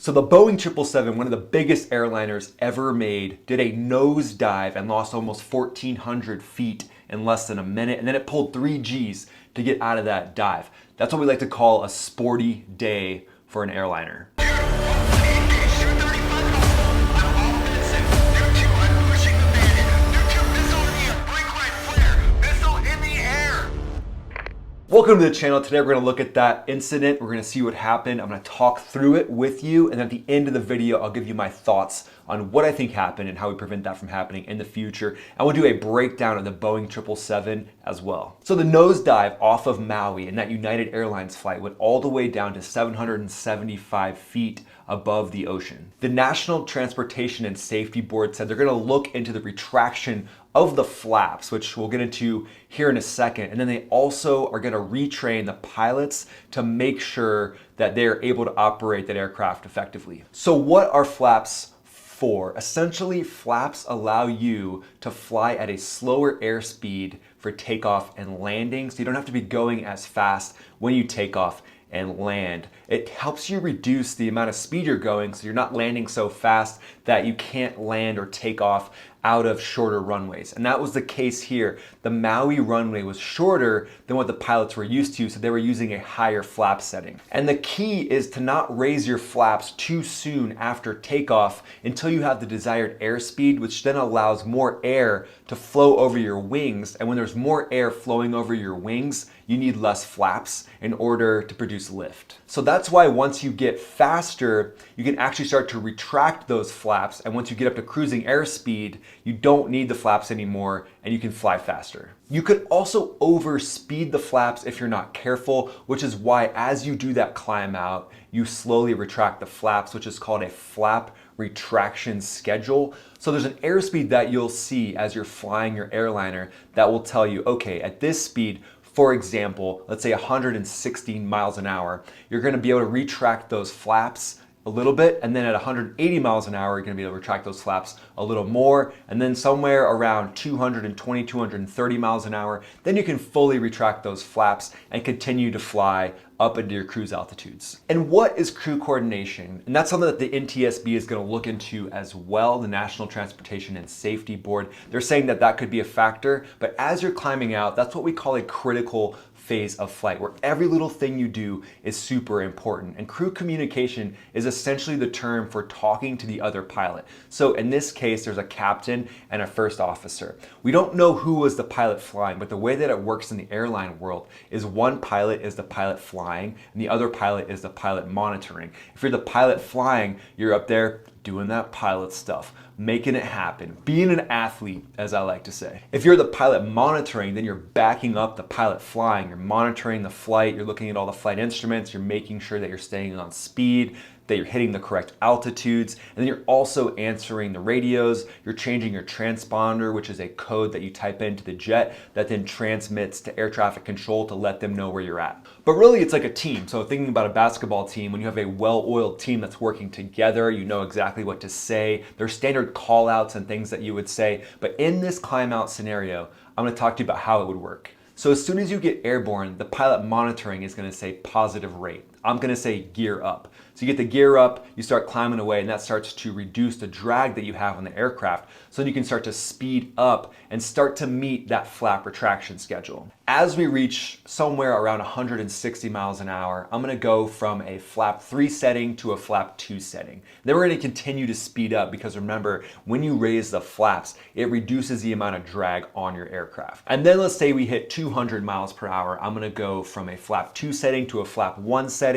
So the Boeing 777, one of the biggest airliners ever made, did a nosedive and lost almost 1,400 feet in less than a minute. And then it pulled 3 Gs to get out of that dive. That's what we like to call a sporty day for an airliner. Welcome to the channel. Today we're going to look at that incident. We're going to see what happened. I'm going to talk through it with you, and at the end of the video I'll give you my thoughts on what I think happened and how we prevent that from happening in the future. And we'll do a breakdown of the Boeing 777 as well. So the nosedive off of Maui in that United Airlines flight went all the way down to 775 feet above the ocean. The National Transportation and Safety Board said they're going to look into the retraction of the flaps, which we'll get into here in a second. And then they also are going to retrain the pilots to make sure that they're able to operate that aircraft effectively. So what are flaps for? Essentially, flaps allow you to fly at a slower airspeed for takeoff and landing, so you don't have to be going as fast when you take off and land. It helps you reduce the amount of speed you're going, so you're not landing so fast that you can't land or take off out of shorter runways. And that was the case here. The Maui runway was shorter than what the pilots were used to, so they were using a higher flap setting. And the key is to not raise your flaps too soon after takeoff until you have the desired airspeed, which then allows more air to flow over your wings. And when there's more air flowing over your wings, you need less flaps in order to produce lift. So that's why once you get faster, you can actually start to retract those flaps. And once you get up to cruising airspeed, you don't need the flaps anymore and you can fly faster. You could also overspeed the flaps if you're not careful, which is why as you do that climb out, you slowly retract the flaps, which is called a flap retraction schedule. So there's an airspeed that you'll see as you're flying your airliner that will tell you, okay, at this speed, for example, let's say 116 miles an hour, you're going to be able to retract those flaps a little bit, and then at 180 miles an hour, you're going to be able to retract those flaps a little more, and then somewhere around 220, 230 miles an hour, then you can fully retract those flaps and continue to fly up into your cruise altitudes. And what is crew coordination? And that's something that the NTSB is going to look into as well, the National Transportation and Safety Board. They're saying that that could be a factor, but as you're climbing out, that's what we call a critical phase of flight, where every little thing you do is super important. And crew communication is essentially the term for talking to the other pilot. So in this case, there's a captain and a first officer. We don't know who was the pilot flying, but the way that it works in the airline world is one pilot is the pilot flying and the other pilot is the pilot monitoring. If you're the pilot flying, you're up there doing that pilot stuff, making it happen, being an athlete, as I like to say. If you're the pilot monitoring, then you're backing up the pilot flying. You're monitoring the flight, you're looking at all the flight instruments, you're making sure that you're staying on speed, that you're hitting the correct altitudes, and then you're also answering the radios, you're changing your transponder, which is a code that you type into the jet that then transmits to air traffic control to let them know where you're at. But really it's like a team. So thinking about a basketball team, when you have a well-oiled team that's working together, you know exactly what to say. There's standard call outs and things that you would say. But in this climb out scenario, I'm gonna talk to you about how it would work. So as soon as you get airborne, the pilot monitoring is gonna say positive rate. I'm gonna say gear up. So you get the gear up, you start climbing away, and that starts to reduce the drag that you have on the aircraft. So then you can start to speed up and start to meet that flap retraction schedule. As we reach somewhere around 160 miles an hour, I'm gonna go from a flap 3 setting to a flap 2 setting. Then we're gonna continue to speed up because remember, when you raise the flaps, it reduces the amount of drag on your aircraft. And then let's say we hit 200 miles per hour, I'm gonna go from a flap 2 setting to a flap 1 setting,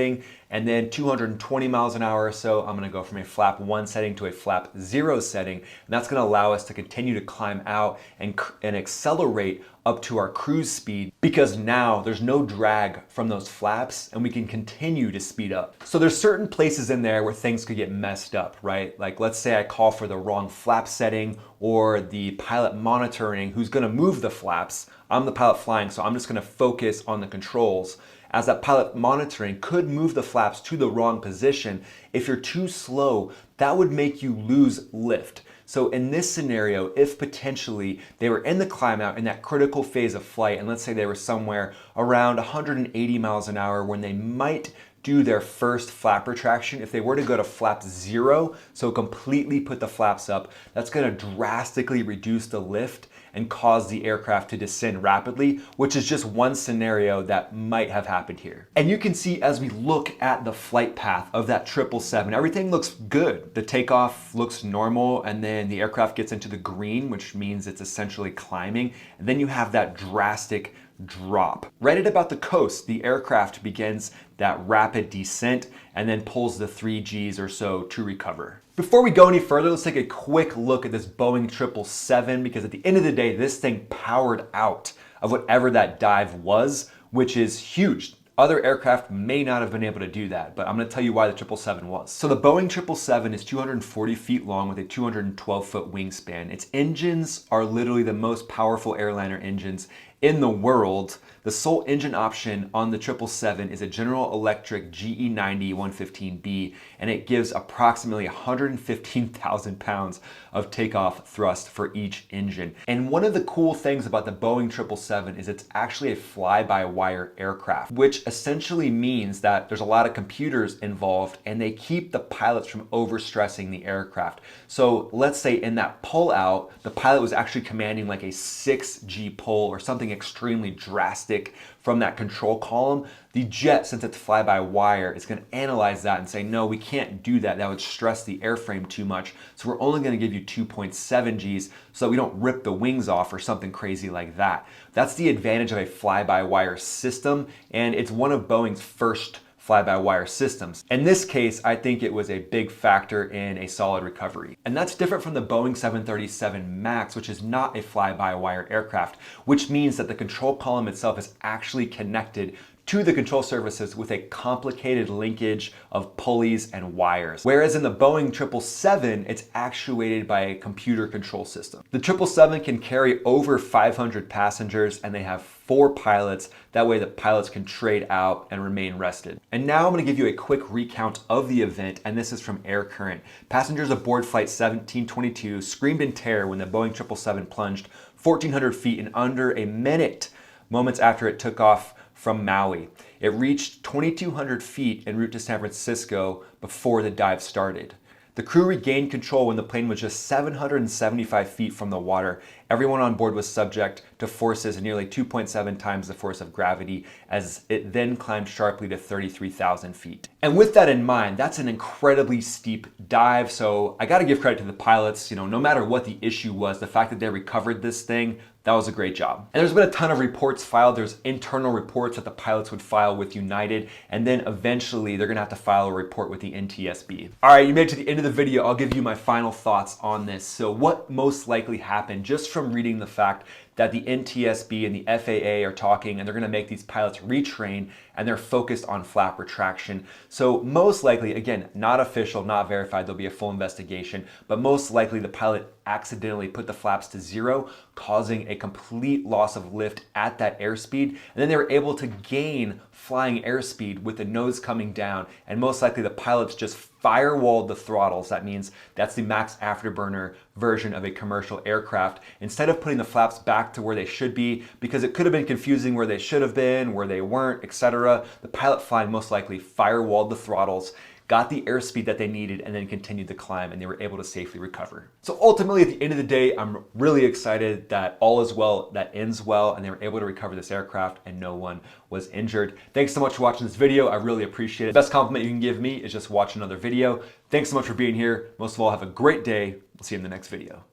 and then 220 miles an hour or so, I'm gonna go from a flap 1 setting to a flap 0 setting, and that's gonna allow us to continue to climb out and accelerate up to our cruise speed because now there's no drag from those flaps and we can continue to speed up. So there's certain places in there where things could get messed up, right? Like let's say I call for the wrong flap setting or the pilot monitoring who's gonna move the flaps. I'm the pilot flying, so I'm just gonna focus on the controls. As that pilot monitoring could move the flaps to the wrong position. If you're too slow, that would make you lose lift. So in this scenario, if potentially they were in the climb out in that critical phase of flight, and let's say they were somewhere around 180 miles an hour when they might do their first flap retraction, if they were to go to flap 0, so completely put the flaps up, that's going to drastically reduce the lift and cause the aircraft to descend rapidly, which is just one scenario that might have happened here. And you can see as we look at the flight path of that 777, everything looks good. The takeoff looks normal, and then the aircraft gets into the green, which means it's essentially climbing, and then you have that drastic drop. Right at about the coast, the aircraft begins that rapid descent and then pulls the 3 Gs or so to recover. Before we go any further, let's take a quick look at this Boeing 777, because at the end of the day, this thing powered out of whatever that dive was, which is huge. Other aircraft may not have been able to do that, but I'm going to tell you why the 777 was. So the Boeing 777 is 240 feet long with a 212-foot wingspan. Its engines are literally the most powerful airliner engines in the world. The sole engine option on the 777 is a General Electric GE90 115B, and it gives approximately 115,000 pounds of takeoff thrust for each engine. And one of the cool things about the Boeing 777 is it's actually a fly-by-wire aircraft, which essentially means that there's a lot of computers involved and they keep the pilots from overstressing the aircraft. So let's say in that pull out, the pilot was actually commanding like a 6G pull or something extremely drastic from that control column. The jet, since it's fly-by-wire, is going to analyze that and say, no, we can't do that. That would stress the airframe too much. So we're only going to give you 2.7 Gs so that we don't rip the wings off or something crazy like that. That's the advantage of a fly-by-wire system, and it's one of Boeing's first fly-by-wire systems. In this case, I think it was a big factor in a solid recovery. And that's different from the Boeing 737 MAX, which is not a fly-by-wire aircraft, which means that the control column itself is actually connected to the control surfaces with a complicated linkage of pulleys and wires. Whereas in the Boeing 777, it's actuated by a computer control system. The 777 can carry over 500 passengers, and they have 4 pilots. That way the pilots can trade out and remain rested. And now I'm going to give you a quick recount of the event, and this is from Air Current. Passengers aboard flight 1722 screamed in terror when the Boeing 777 plunged 1,400 feet in under a minute, moments after it took off from Maui. It reached 2,200 feet en route to San Francisco before the dive started. The crew regained control when the plane was just 775 feet from the water. Everyone on board was subject to forces nearly 2.7 times the force of gravity, as it then climbed sharply to 33,000 feet. And with that in mind, that's an incredibly steep dive, so I gotta give credit to the pilots. You know, no matter what the issue was, the fact that they recovered this thing, that was a great job. And there's been a ton of reports filed. There's internal reports that the pilots would file with United, and then eventually they're gonna have to file a report with the NTSB. All right, you made it to the end of the video. I'll give you my final thoughts on this. So what most likely happened, just from reading the fact that the NTSB and the FAA are talking, and they're gonna make these pilots retrain, and they're focused on flap retraction. So most likely, again, not official, not verified, there'll be a full investigation, but most likely the pilot accidentally put the flaps to 0, causing a complete loss of lift at that airspeed, and then they were able to gain flying airspeed with the nose coming down, and most likely the pilots just firewalled the throttles. That means that's the max afterburner version of a commercial aircraft. Instead of putting the flaps back to where they should be, because it could have been confusing where they should have been, where they weren't, etc., the pilot flying most likely firewalled the throttles, got the airspeed that they needed, and then continued to climb, and they were able to safely recover. So ultimately, at the end of the day, I'm really excited that all is well, that ends well, and they were able to recover this aircraft and no one was injured. Thanks so much for watching this video. I really appreciate it. The best compliment you can give me is just watch another video. Thanks so much for being here. Most of all, have a great day. We'll see you in the next video.